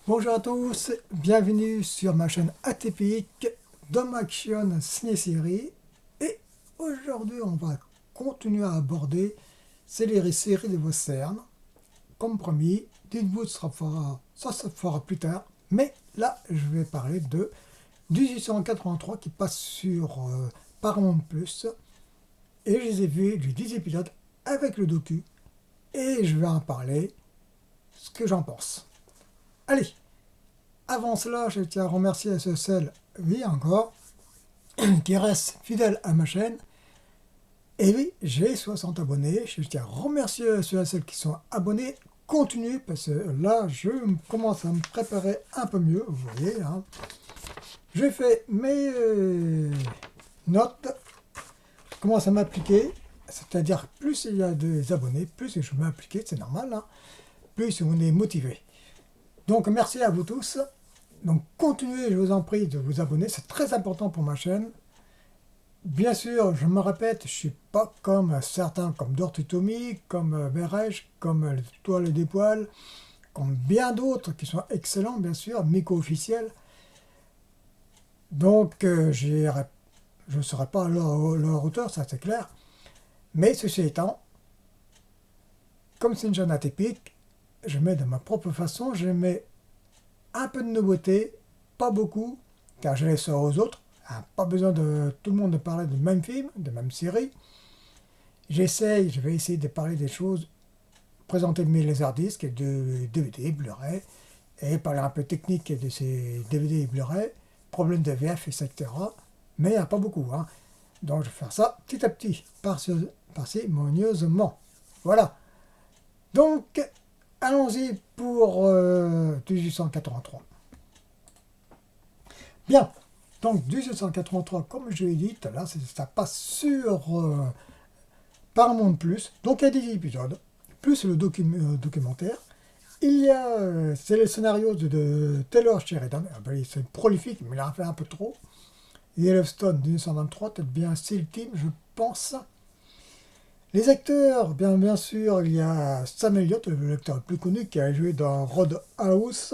Bonjour à tous, bienvenue sur ma chaîne atypique Dom Action Ciné-Série. Et aujourd'hui, on va continuer à aborder les séries de western. Comme promis, dites-vous, ça se fera plus tard. Mais là, je vais parler de 1883 qui passe sur Paramount+. Et je les ai vus, les 10 épisodes, avec le docu. Et je vais en parler, ce que j'en pense. Allez! Avant cela, je tiens à remercier ceux, celles, oui encore, qui restent fidèles à ma chaîne. Et oui, j'ai 60 abonnés. Je tiens à remercier ceux et celles qui sont abonnés. Continuez, parce que là, je commence à me préparer un peu mieux, vous voyez. Hein. J'ai fait mes notes. Je commence à m'appliquer. C'est-à-dire, plus il y a des abonnés, plus je m'applique, c'est normal. Hein, plus on est motivé. Donc, merci à vous tous. Donc continuez, je vous en prie, de vous abonner, c'est très important pour ma chaîne. Bien sûr, je me répète, je ne suis pas comme certains, comme Dortutomi, comme Berej, comme Toile des Poils, comme bien d'autres qui sont excellents, bien sûr, Miko-officiels. Donc je ne serai pas à leur hauteur, ça c'est clair. Mais ceci étant, comme c'est une chaîne atypique, je mets de ma propre façon, je mets un peu de nouveauté, pas beaucoup, car je laisse aux autres. Hein, pas besoin de tout le monde de parler du même film, de même série. Je vais essayer de parler des choses, présenter mes laserdiscs et de DVD, Blu-ray, et parler un peu technique de ces DVD et Blu-ray, problèmes de VF, etc. Mais il n'y a pas beaucoup. Hein. Donc je vais faire ça petit à petit, parcimonieusement. Voilà. Donc, allons-y pour 1883. Bien, donc 1883, comme je l'ai dit, là, ça passe sur Paramount+, donc il y a des épisodes, plus le documentaire. Il y a, c'est le scénario de Taylor Sheridan, c'est prolifique, mais il a fait un peu trop. Yellowstone 1923, peut-être bien Steel Team, je pense. Les acteurs, bien sûr, il y a Sam Elliott, le acteur le plus connu, qui a joué dans Roadhouse,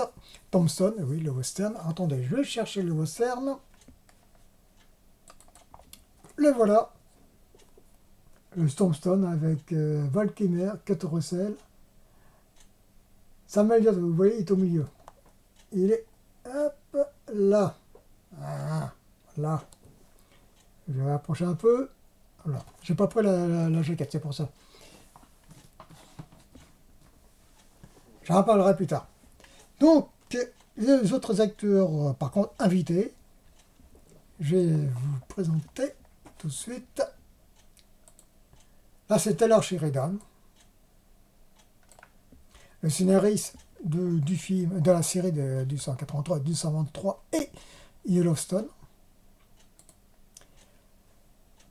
Thompson, oui, le western. Attendez, je vais chercher le western. Le voilà. Le Tombstone avec Val Kilmer, Kurt Russell. Sam Elliott, vous voyez, il est au milieu. Il est, hop, là. Ah, là. Je vais approcher un peu. Voilà. J'ai pas pris la jaquette, c'est pour ça. J'en parlerai plus tard. Donc, les autres acteurs, par contre, invités, je vais vous présenter tout de suite. Là, c'est Taylor Sheridan, le scénariste du film, de la série de 1883, 1823 et Yellowstone.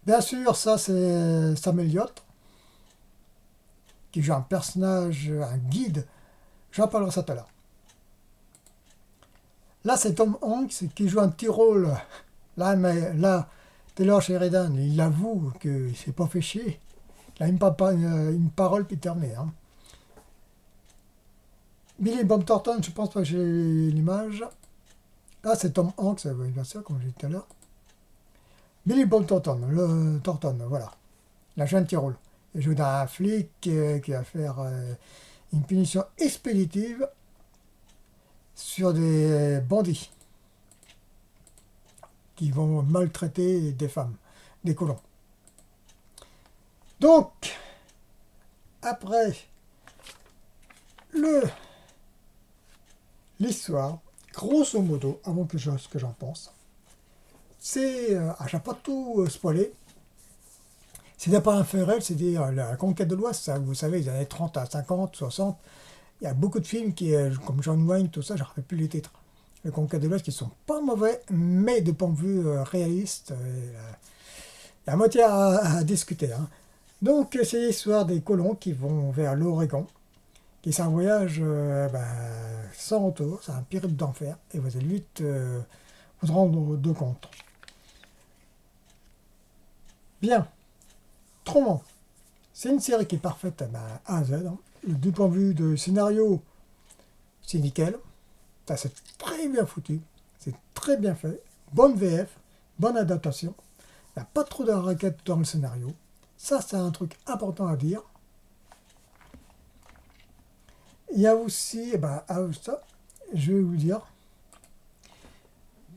Bien sûr, ça, c'est Sam Elliott, qui joue un personnage, un guide. J'en parlerai ça tout à l'heure. Là, c'est Tom Hanks qui joue un petit rôle. Là, Taylor Sheridan, il avoue qu'il ne s'est pas fait chier. Il a une parole puis terminé. Hein. Billy Bob Thornton, je pense pas que j'ai l'image. Là, c'est Tom Hanks, bien sûr, comme j'ai dit tout à l'heure. Billy Bob Thornton, voilà. Il a joué un petit rôle. Il joue d'un flic qui va faire une punition expéditive sur des bandits qui vont maltraiter des femmes, des colons. Donc, après l'histoire, grosso modo, avant que ce que j'en pense, c'est, je n'ai pas tout spoilé, c'est d'après un fait réel, c'est-à-dire la conquête de l'Ouest, ça, vous savez, les années 30 à 50, 60, il y a beaucoup de films qui, comme John Wayne, tout ça, je ne rappelle plus les titres. Les conquêtes de l'Ouest qui sont pas mauvais, mais de point de vue réaliste, il y a moitié à discuter. Hein. Donc, c'est l'histoire des colons qui vont vers l'Oregon, qui c'est un voyage sans retour, c'est un périple d'enfer, et vous allez vite vous rendre de compte. Bien, Tromont, c'est une série qui est parfaite A à Z. Hein. Du point de vue de scénario, c'est nickel. C'est très bien foutu, c'est très bien fait, bonne VF, bonne adaptation, il n'y a pas trop de raquettes dans le scénario. Ça, c'est un truc important à dire. Il y a aussi, ça, je vais vous dire.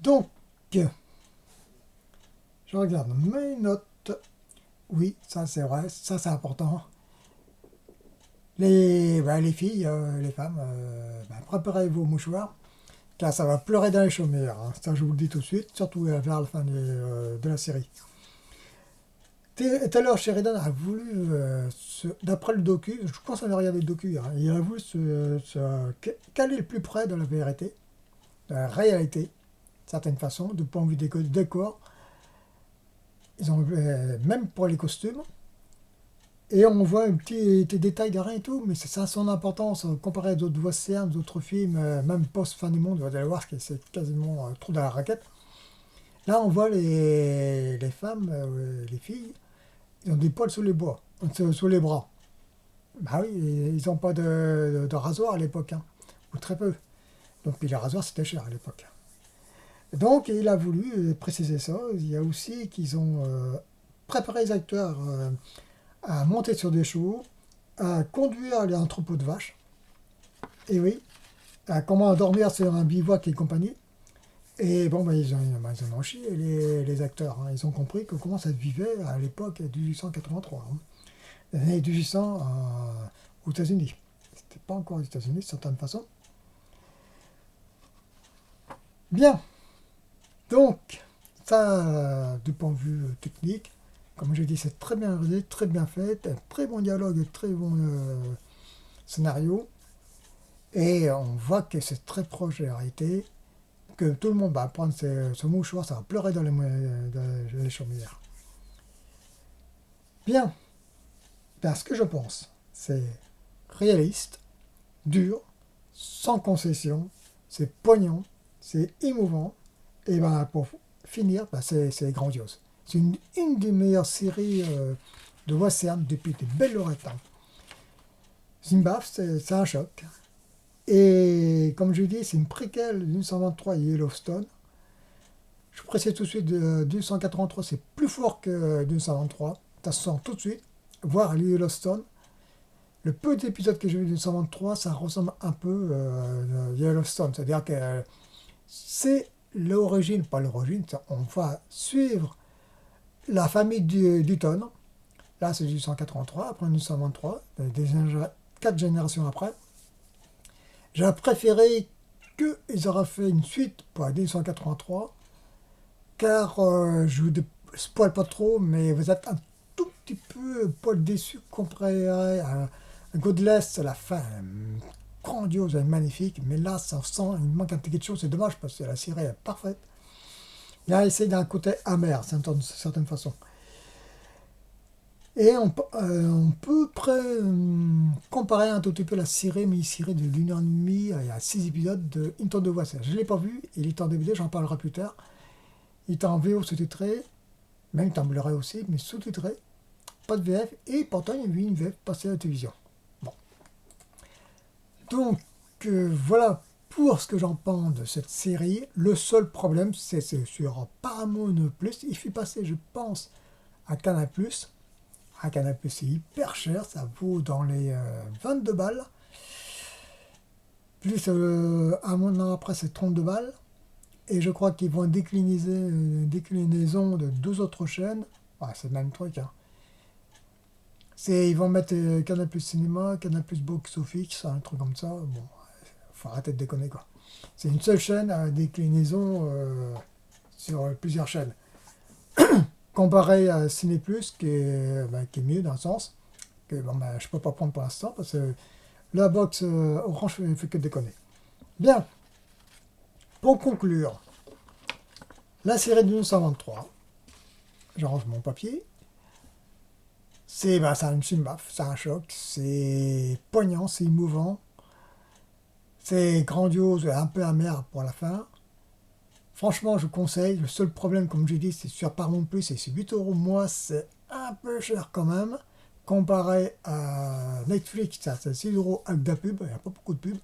Donc, je regarde mes notes. Oui, ça c'est vrai, ça c'est important. Les filles, les femmes, préparez vos mouchoirs, car ça va pleurer dans les chaumières. Hein. Ça, je vous le dis tout de suite, surtout vers la fin de la série. Taylor Sheridan a voulu, d'après le docu, je pense à regarder le docu, hein, il a voulu se caler le plus près de la vérité, de la réalité, certaines façons, du point de vue des décors. Ils ont, même pour les costumes. Et on voit un petit détail de rien et tout, mais ça a son importance comparé à d'autres westerns, d'autres films, même post-fin du monde, vous allez voir que c'est quasiment trop dans la raquette. Là, on voit les femmes, les filles, ils ont des poils sous les sous les bras. Bah oui, ils n'ont pas de rasoir à l'époque, hein, ou très peu. Donc, puis les rasoirs, c'était cher à l'époque. Donc, il a voulu préciser ça. Il y a aussi qu'ils ont préparé les acteurs à monter sur des chevaux, à conduire les troupeaux de vaches, et oui, à comment dormir sur un bivouac et compagnie. Et bon, ils en ont chié, les acteurs. Hein. Ils ont compris comment ça vivait à l'époque de 1883, hein. Les années 1800 aux États-Unis. C'était pas encore aux États-Unis, de certaine façon. Bien. Donc, ça, du point de vue technique, comme j'ai dit, c'est très bien réalisé, très bien fait, un très bon dialogue, très bon scénario. Et on voit que c'est très proche de la réalité, que tout le monde va prendre ce mouchoir, ça va pleurer dans les chaumières. Bien. Ben, ce que je pense, c'est réaliste, dur, sans concession, c'est poignant, c'est émouvant, et ben, pour finir, c'est grandiose. C'est une des meilleures séries de western depuis des belles lorettes. Hein. Zimbabwe, c'est un choc. Et comme je dis, c'est une préquelle d'une 123 Yellowstone. Je précise tout de suite, d'une 183, c'est plus fort que d'une 123. Ça se sent tout de suite. Voir Yellowstone. Le peu d'épisodes que j'ai vu d'une 123, ça ressemble un peu à Yellowstone. C'est-à-dire que c'est l'origine, pas l'origine, on va suivre la famille Dutton. Là, c'est du 183, après du 123, 4 générations après. J'aurais préféré qu'ils auraient fait une suite pour la 183, car je vous spoil pas trop, mais vous êtes un tout petit peu poil déçu comparé à Godless, la fin grandiose et magnifique, mais là, ça sent, il manque un petit quelque chose, c'est dommage parce que la série est parfaite. Il a essayé d'un côté amer, d'une certaine façon. Et on peut comparer un tout petit peu la mini-série de l'1 heure et demie, il y a 6 épisodes de Into the West. Je ne l'ai pas vu, il est en DVD, j'en parlerai plus tard. Il est en VO sous-titré, même il est en Blu-ray aussi, mais sous-titré, pas de VF, et pourtant il y a eu une VF passée à la télévision. Bon. Donc, voilà pour ce que j'en pense de cette série. Le seul problème, c'est sur Paramount+, il fut passé, je pense, à Canal+. Un canapé, c'est hyper cher, ça vaut dans les 22 balles. Plus un mois après, c'est 32 balles. Et je crois qu'ils vont décliner une déclinaison de 2 autres chaînes. Ouais, c'est le même truc. Hein. Ils vont mettre Canal Plus Cinéma, Canal Plus Box Office, un truc comme ça. Bon, faut arrêter de déconner quoi. C'est une seule chaîne à déclinaison sur plusieurs chaînes. Comparé à Ciné Plus, qui est mieux dans le sens que je ne peux pas prendre pour l'instant parce que la box Orange fait que déconner. Bien, pour conclure, la série de 1923, j'arrange mon papier, c'est une baffe, c'est un choc, c'est poignant, c'est émouvant, c'est grandiose et un peu amer pour la fin. Franchement, je conseille. Le seul problème, comme j'ai dit, c'est sur Paramount+, et c'est 8 € au mois, c'est un peu cher quand même. Comparé à Netflix, c'est 6 € avec de la pub, il n'y a pas beaucoup de pub.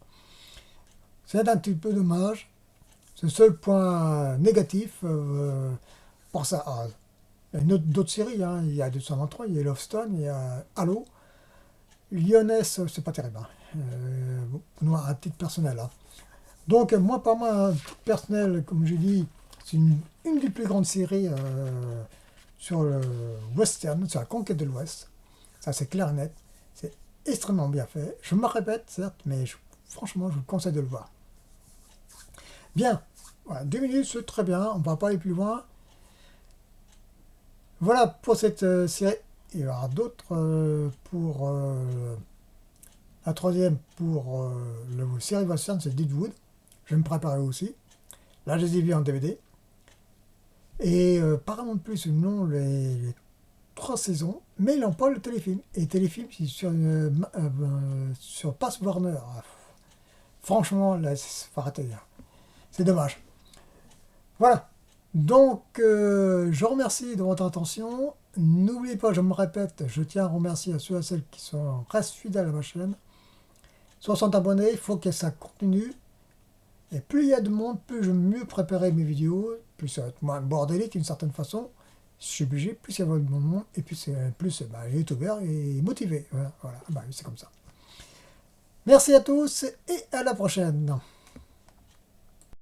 C'est un petit peu dommage. C'est le seul point négatif pour ça. Ah, il y a d'autres séries, hein. Il y a 223, il y a Love Stone, il y a Halo. Lyonnaise, c'est pas terrible, hein. Moi, à titre personnel, hein. Donc, moi, par moi, à titre personnel, comme je dis, c'est une des plus grandes séries sur le western, sur la conquête de l'Ouest. Ça, c'est clair et net. C'est extrêmement bien fait. Je me répète, certes, mais franchement, je vous conseille de le voir. Bien, voilà, 2 minutes, c'est très bien. On ne va pas aller plus loin. Voilà pour cette série. Il y aura d'autres pour la troisième pour le série western, c'est Deadwood. Je vais me préparer aussi. Là, je les ai vus en DVD. Et Paramount Plus, non, les 3 saisons, mais ils n'ont pas le téléfilm. Et le téléfilm, c'est sur Pass Warner. Ah, franchement, là, faut arrêter. C'est dommage. Voilà. Donc, je remercie de votre attention. N'oubliez pas, je me répète, je tiens à remercier à ceux et à celles qui restent fidèles à ma chaîne. 60 abonnés, il faut que ça continue. Et plus il y a de monde, plus je mieux préparer mes vidéos, plus ça va être moins bordélique d'une certaine façon. Je suis obligé, plus il y a de monde, et plus les youtubeurs est motivé. Voilà, c'est comme ça. Merci à tous et à la prochaine.